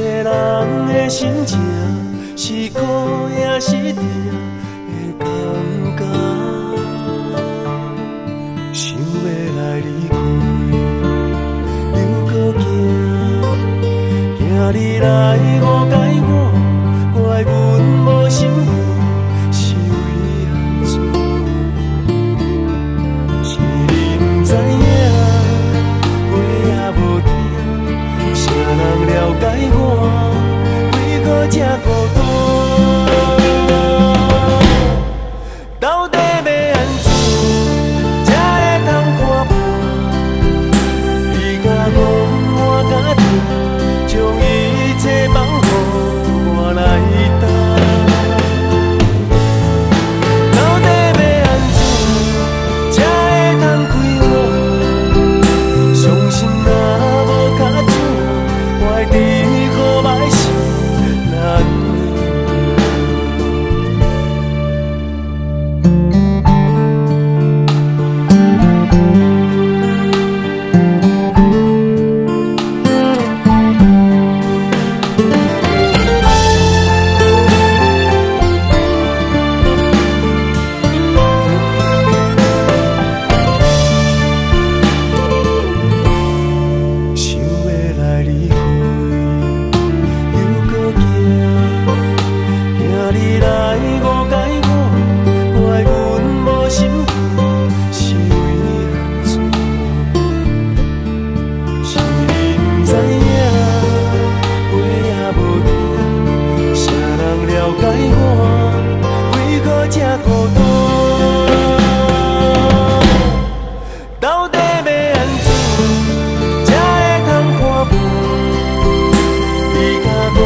个人的心情是苦也是甜的感觉，想要来离开，又搁惊，惊你来误解我，怪阮无心肝，是为安怎？是你不知影，话也无听，啥人了解我？为何这孤单？到底要安怎才会通看破？你甲讲我甲听，将一切放予我来担。到底要安怎才会通开我？伤心若无卡住，我的好歹是难过。想要来离开，又搁惊，惊你来误解我，怪阮无心肝，是为安怎？是你不知影，话也无听，啥人了解我？为何这孤单？到底要安怎才会通看破？你甲讲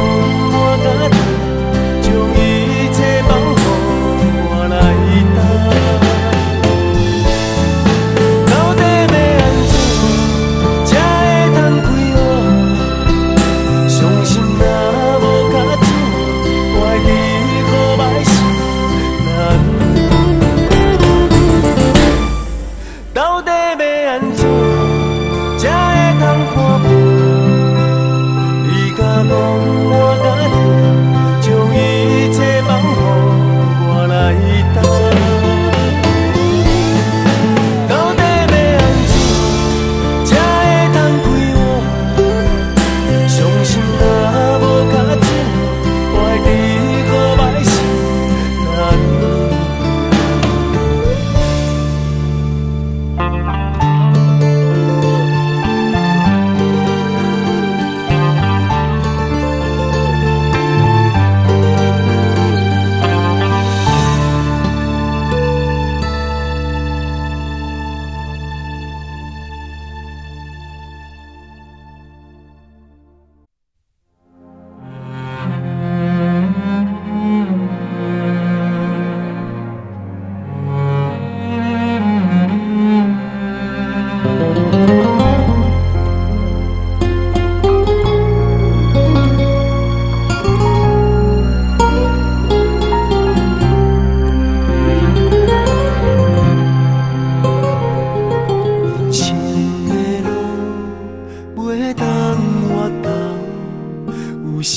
我甲听，将一切放予我来担。到底要安怎才会通开我？伤心若无卡住，我的好歹是难过。到底要安怎才会通看破？你甲讲我甲听，将一切放予我来担。到底要安怎才会通开我？伤心若无卡住，我的好歹是难过。人生的路袂当回头，有谁